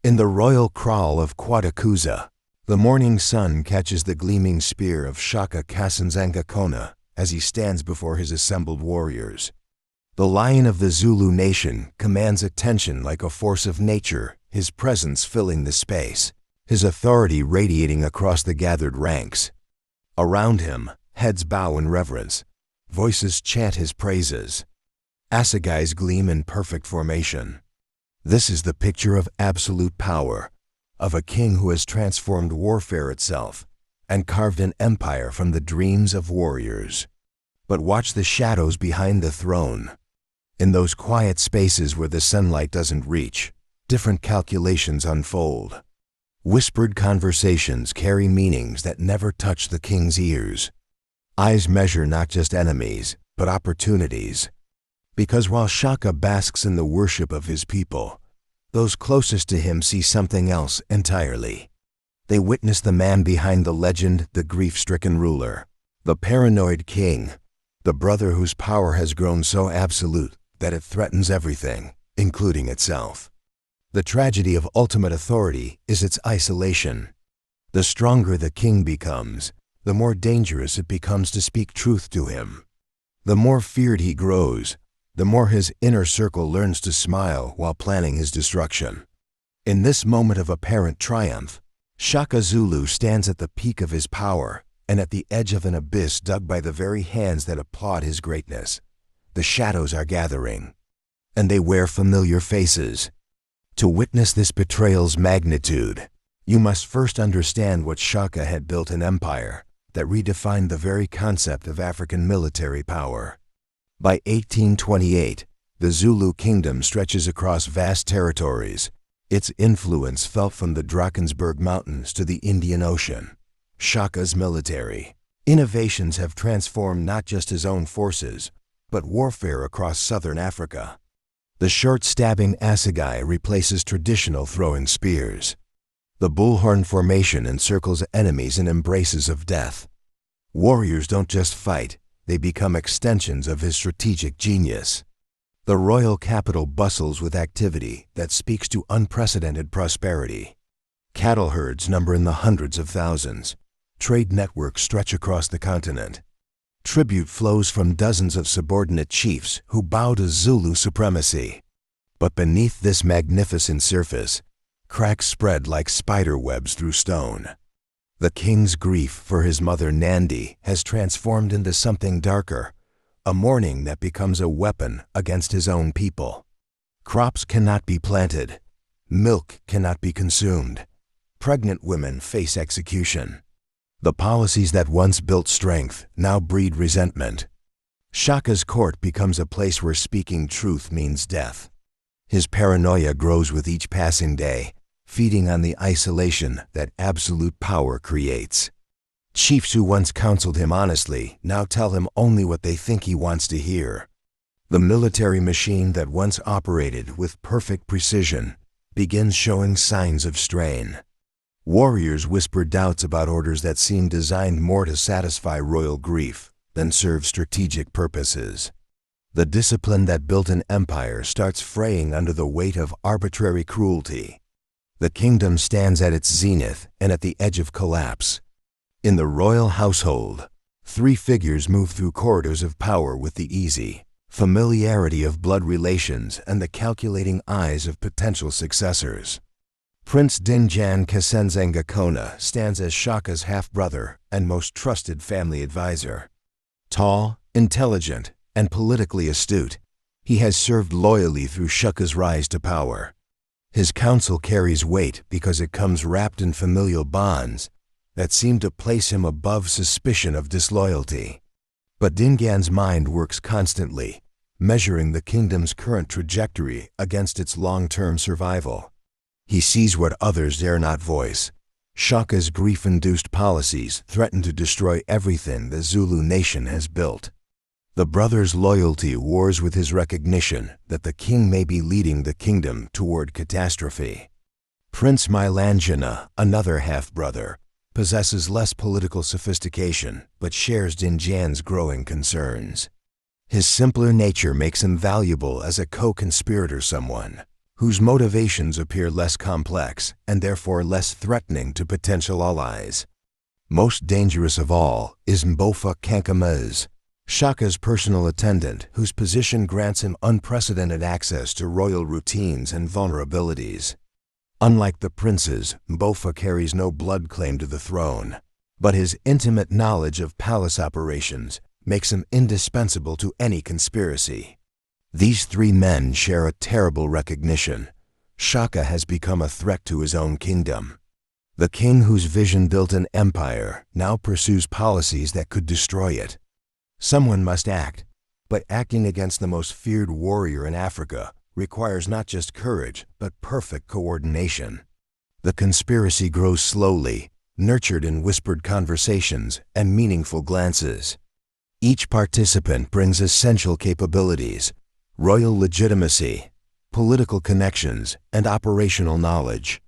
In the royal kraal of Quatakuza, the morning sun catches the gleaming spear of Shaka Zulu as he stands before his assembled warriors. The lion of the Zulu nation commands attention like a force of nature, his presence filling the space, his authority radiating across the gathered ranks. Around him, heads bow in reverence, voices chant his praises. Assegais gleam in perfect formation. This is the picture of absolute power, of a king who has transformed warfare itself and carved an empire from the dreams of warriors. But watch the shadows behind the throne. In those quiet spaces where the sunlight doesn't reach, different calculations unfold. Whispered conversations carry meanings that never touch the king's ears. Eyes measure not just enemies, but opportunities. Because while Shaka basks in the worship of his people, those closest to him see something else entirely. They witness the man behind the legend, the grief-stricken ruler, the paranoid king, the brother whose power has grown so absolute that it threatens everything, including itself. The tragedy of ultimate authority is its isolation. The stronger the king becomes, the more dangerous it becomes to speak truth to him. The more feared he grows, the more his inner circle learns to smile while planning his destruction. In this moment of apparent triumph, Shaka Zulu stands at the peak of his power and at the edge of an abyss dug by the very hands that applaud his greatness. The shadows are gathering, and they wear familiar faces. To witness this betrayal's magnitude, you must first understand what Shaka had built an empire that redefined the very concept of African military power. By 1828, the Zulu kingdom stretches across vast territories, its influence felt from the Drakensberg Mountains to the Indian Ocean. Shaka's military innovations have transformed not just his own forces, but warfare across southern Africa. The short-stabbing assegai replaces traditional throwing spears. The bullhorn formation encircles enemies in embraces of death. Warriors don't just fight, they become extensions of his strategic genius. The royal capital bustles with activity that speaks to unprecedented prosperity. Cattle herds number in the hundreds of thousands. Trade networks stretch across the continent. Tribute flows from dozens of subordinate chiefs who bow to Zulu supremacy. But beneath this magnificent surface, cracks spread like spider webs through stone. The king's grief for his mother Nandi has transformed into something darker, a mourning that becomes a weapon against his own people. Crops cannot be planted. Milk cannot be consumed. Pregnant women face execution. The policies that once built strength now breed resentment. Shaka's court becomes a place where speaking truth means death. His paranoia grows with each passing day, feeding on the isolation that absolute power creates. Chiefs who once counseled him honestly now tell him only what they think he wants to hear. The military machine that once operated with perfect precision begins showing signs of strain. Warriors whisper doubts about orders that seem designed more to satisfy royal grief than serve strategic purposes. The discipline that built an empire starts fraying under the weight of arbitrary cruelty. The kingdom stands at its zenith and at the edge of collapse. In the royal household, three figures move through corridors of power with the easy familiarity of blood relations and the calculating eyes of potential successors. Prince Dinjan Kasenzangakona stands as Shaka's half-brother and most trusted family advisor. Tall, intelligent, and politically astute, he has served loyally through Shaka's rise to power. His counsel carries weight because it comes wrapped in familial bonds that seem to place him above suspicion of disloyalty. But Dingan's mind works constantly, measuring the kingdom's current trajectory against its long-term survival. He sees what others dare not voice. Shaka's grief-induced policies threaten to destroy everything the Zulu nation has built. The brother's loyalty wars with his recognition that the king may be leading the kingdom toward catastrophe. Prince Mailanjana, another half-brother, possesses less political sophistication but shares Dinjan's growing concerns. His simpler nature makes him valuable as a co-conspirator, someone whose motivations appear less complex and therefore less threatening to potential allies. Most dangerous of all is Mbofa Kankamez, Shaka's personal attendant, whose position grants him unprecedented access to royal routines and vulnerabilities. Unlike the princes, Mbofa carries no blood claim to the throne, but his intimate knowledge of palace operations makes him indispensable to any conspiracy. These three men share a terrible recognition. Shaka has become a threat to his own kingdom. The king whose vision built an empire now pursues policies that could destroy it. Someone must act, but acting against the most feared warrior in Africa requires not just courage, but perfect coordination. The conspiracy grows slowly, nurtured in whispered conversations and meaningful glances. Each participant brings essential capabilities: royal legitimacy, political connections, and operational knowledge.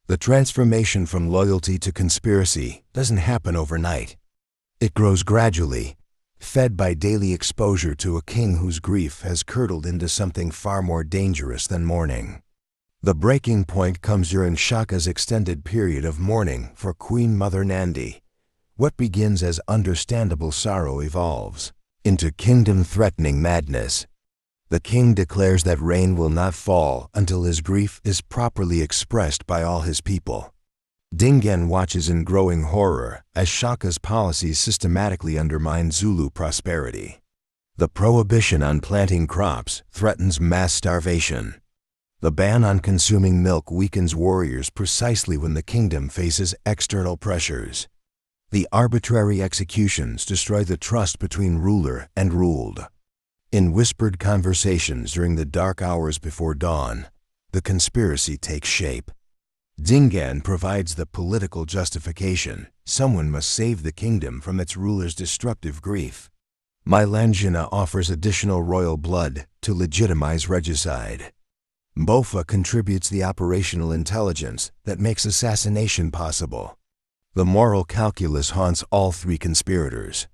The transformation from loyalty to conspiracy doesn't happen overnight. It grows gradually, fed by daily exposure to a king whose grief has curdled into something far more dangerous than mourning. The breaking point comes during Shaka's extended period of mourning for Queen Mother Nandi. What begins as understandable sorrow evolves into kingdom-threatening madness. The king declares that rain will not fall until his grief is properly expressed by all his people. Dingen watches in growing horror as Shaka's policies systematically undermine Zulu prosperity. The prohibition on planting crops threatens mass starvation. The ban on consuming milk weakens warriors precisely when the kingdom faces external pressures. The arbitrary executions destroy the trust between ruler and ruled. In whispered conversations during the dark hours before dawn, the conspiracy takes shape. Dingen provides the political justification. Someone must save the kingdom from its ruler's destructive grief. Mailanjina offers additional royal blood to legitimize regicide. Mbofa contributes the operational intelligence that makes assassination possible. The moral calculus haunts all three conspirators.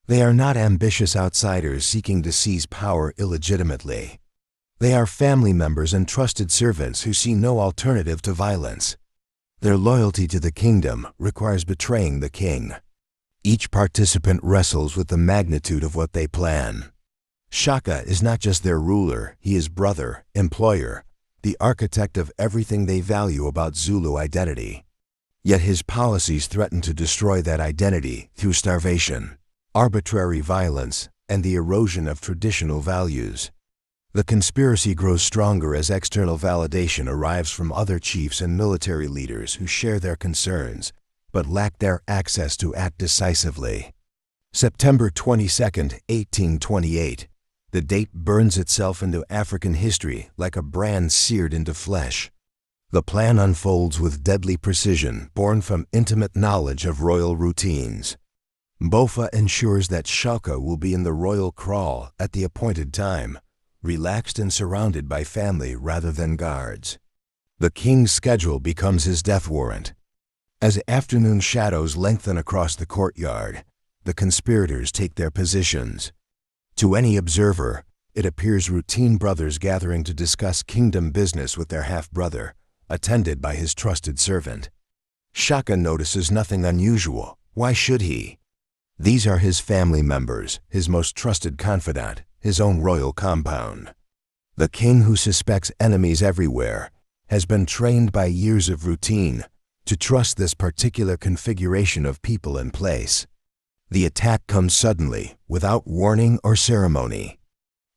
They are not ambitious outsiders seeking to seize power illegitimately. They are family members and trusted servants who see no alternative to violence. Their loyalty to the kingdom requires betraying the king. Each participant wrestles with the magnitude of what they plan. Shaka is not just their ruler, he is brother, employer, the architect of everything they value about Zulu identity. Yet his policies threaten to destroy that identity through starvation, arbitrary violence, and the erosion of traditional values. The conspiracy grows stronger as external validation arrives from other chiefs and military leaders who share their concerns, but lack their access to act decisively. September 22, 1828. The date burns itself into African history like a brand seared into flesh. The plan unfolds with deadly precision, born from intimate knowledge of royal routines. Mbofa ensures that Shaka will be in the royal kraal at the appointed time, relaxed and surrounded by family rather than guards. The king's schedule becomes his death warrant. As afternoon shadows lengthen across the courtyard, the conspirators take their positions. To any observer, it appears routine brothers gathering to discuss kingdom business with their half-brother, attended by his trusted servant. Shaka notices nothing unusual. Why should he? These are his family members, his most trusted confidant, his own royal compound. The king, who suspects enemies everywhere, has been trained by years of routine to trust this particular configuration of people and place. The attack comes suddenly, without warning or ceremony.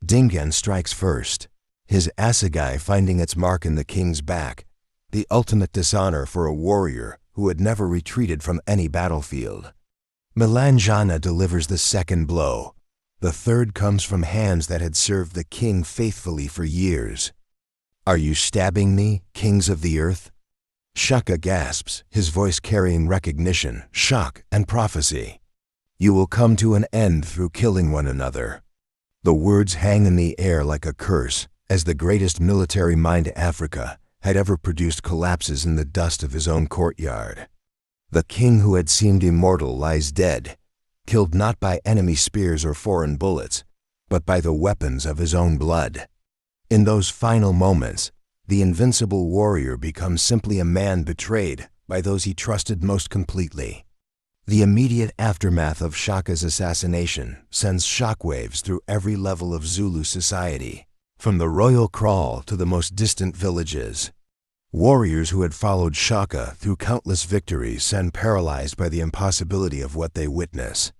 Dingen strikes first, his assegai finding its mark in the king's back, the ultimate dishonor for a warrior who had never retreated from any battlefield. Mailanjina delivers the second blow. The third comes from hands that had served the king faithfully for years. "Are you stabbing me, kings of the earth?" Shaka gasps, his voice carrying recognition, shock, and prophecy. "You will come to an end through killing one another." The words hang in the air like a curse, as the greatest military mind Africa had ever produced collapses in the dust of his own courtyard. The king who had seemed immortal lies dead, killed not by enemy spears or foreign bullets, but by the weapons of his own blood. In those final moments, the invincible warrior becomes simply a man betrayed by those he trusted most completely. The immediate aftermath of Shaka's assassination sends shockwaves through every level of Zulu society, from the royal kraal to the most distant villages. Warriors who had followed Shaka through countless victories stand paralyzed by the impossibility of what they witness.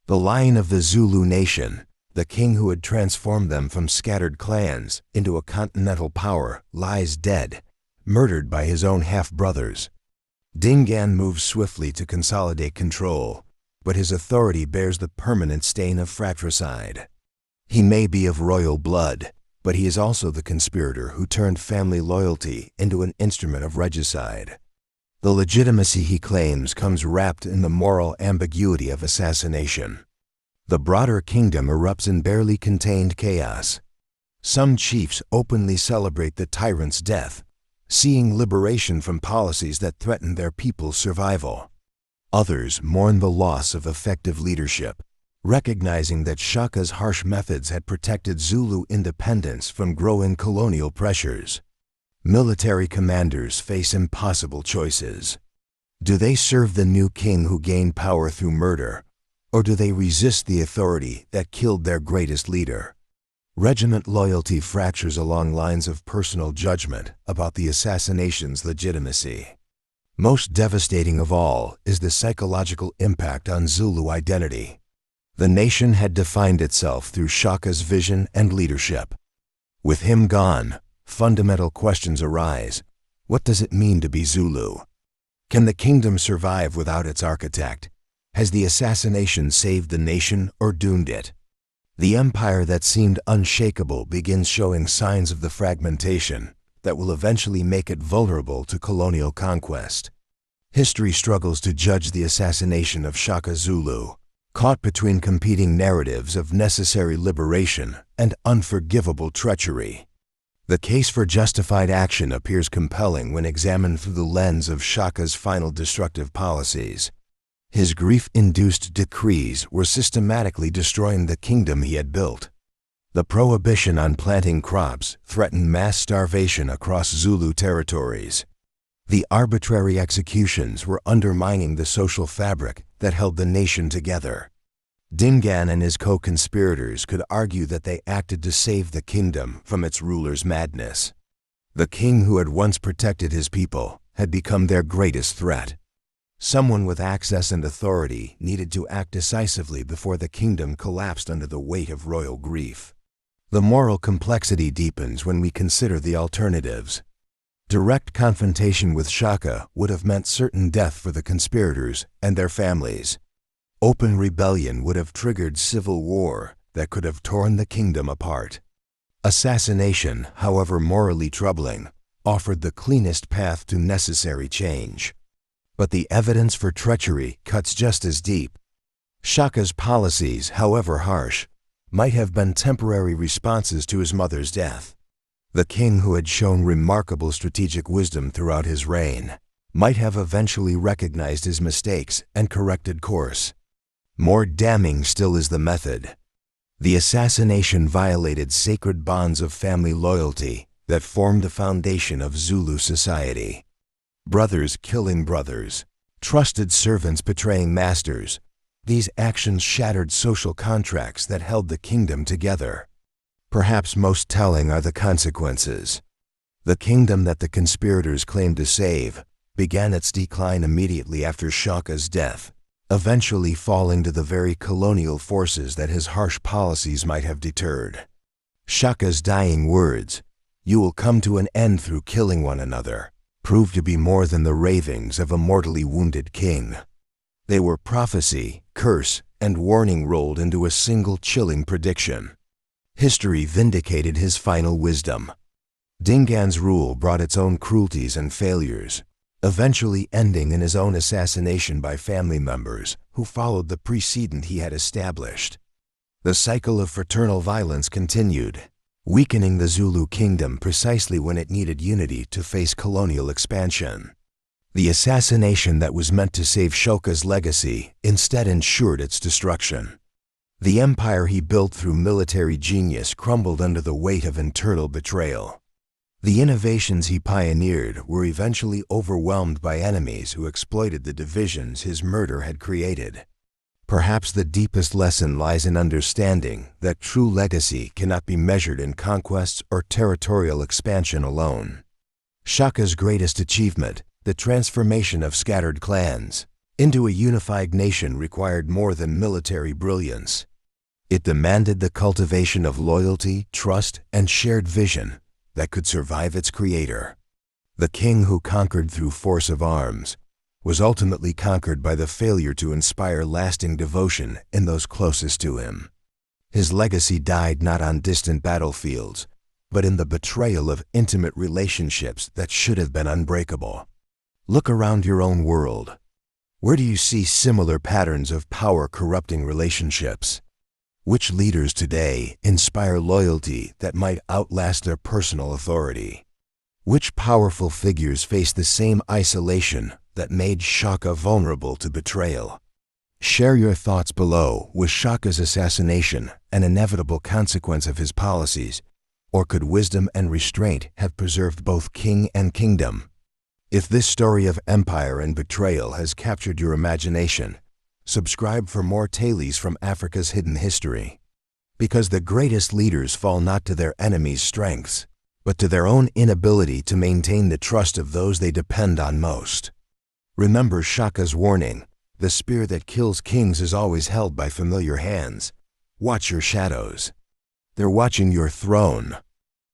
The lion of the Zulu nation, the king who had transformed them from scattered clans into a continental power, lies dead, murdered by his own half-brothers. Dingaan moves swiftly to consolidate control, but his authority bears the permanent stain of fratricide. He may be of royal blood, but he is also the conspirator who turned family loyalty into an instrument of regicide. The legitimacy he claims comes wrapped in the moral ambiguity of assassination. The broader kingdom erupts in barely contained chaos. Some chiefs openly celebrate the tyrant's death, seeing liberation from policies that threaten their people's survival. Others mourn the loss of effective leadership, recognizing that Shaka's harsh methods had protected Zulu independence from growing colonial pressures. Military commanders face impossible choices. Do they serve the new king who gained power through murder, or do they resist the authority that killed their greatest leader? Regiment loyalty fractures along lines of personal judgment about the assassination's legitimacy. Most devastating of all is the psychological impact on Zulu identity. The nation had defined itself through Shaka's vision and leadership. With him gone, fundamental questions arise. What does it mean to be Zulu? Can the kingdom survive without its architect? Has the assassination saved the nation or doomed it? The empire that seemed unshakable begins showing signs of the fragmentation that will eventually make it vulnerable to colonial conquest. History struggles to judge the assassination of Shaka Zulu, caught between competing narratives of necessary liberation and unforgivable treachery. The case for justified action appears compelling when examined through the lens of Shaka's final destructive policies. His grief-induced decrees were systematically destroying the kingdom he had built. The prohibition on planting crops threatened mass starvation across Zulu territories. The arbitrary executions were undermining the social fabric that held the nation together. Dingaan and his co-conspirators could argue that they acted to save the kingdom from its ruler's madness. The king who had once protected his people had become their greatest threat. Someone with access and authority needed to act decisively before the kingdom collapsed under the weight of royal grief. The moral complexity deepens when we consider the alternatives. Direct confrontation with Shaka would have meant certain death for the conspirators and their families. Open rebellion would have triggered civil war that could have torn the kingdom apart. Assassination, however morally troubling, offered the cleanest path to necessary change. But the evidence for treachery cuts just as deep. Shaka's policies, however harsh, might have been temporary responses to his mother's death. The king, who had shown remarkable strategic wisdom throughout his reign, might have eventually recognized his mistakes and corrected course. More damning still is the method. The assassination violated sacred bonds of family loyalty that formed the foundation of Zulu society. Brothers killing brothers, trusted servants betraying masters. These actions shattered social contracts that held the kingdom together. Perhaps most telling are the consequences. The kingdom that the conspirators claimed to save began its decline immediately after Shaka's death, eventually falling to the very colonial forces that his harsh policies might have deterred. Shaka's dying words, "You will come to an end through killing one another," proved to be more than the ravings of a mortally wounded king. They were prophecy, curse, and warning rolled into a single chilling prediction. History vindicated his final wisdom. Dingaan's rule brought its own cruelties and failures, eventually ending in his own assassination by family members who followed the precedent he had established. The cycle of fraternal violence continued, weakening the Zulu kingdom precisely when it needed unity to face colonial expansion. The assassination that was meant to save Shaka's legacy instead ensured its destruction. The empire he built through military genius crumbled under the weight of internal betrayal. The innovations he pioneered were eventually overwhelmed by enemies who exploited the divisions his murder had created. Perhaps the deepest lesson lies in understanding that true legacy cannot be measured in conquests or territorial expansion alone. Shaka's greatest achievement, the transformation of scattered clans into a unified nation, required more than military brilliance. It demanded the cultivation of loyalty, trust, and shared vision that could survive its creator. The king who conquered through force of arms was ultimately conquered by the failure to inspire lasting devotion in those closest to him. His legacy died not on distant battlefields, but in the betrayal of intimate relationships that should have been unbreakable. Look around your own world. Where do you see similar patterns of power corrupting relationships? Which leaders today inspire loyalty that might outlast their personal authority? Which powerful figures face the same isolation that made Shaka vulnerable to betrayal? Share your thoughts below. Was Shaka's assassination an inevitable consequence of his policies, or could wisdom and restraint have preserved both king and kingdom? If this story of empire and betrayal has captured your imagination, subscribe for more tales from Africa's hidden history. Because the greatest leaders fall not to their enemies' strengths, but to their own inability to maintain the trust of those they depend on most. Remember Shaka's warning: the spear that kills kings is always held by familiar hands. Watch your shadows. They're watching your throne.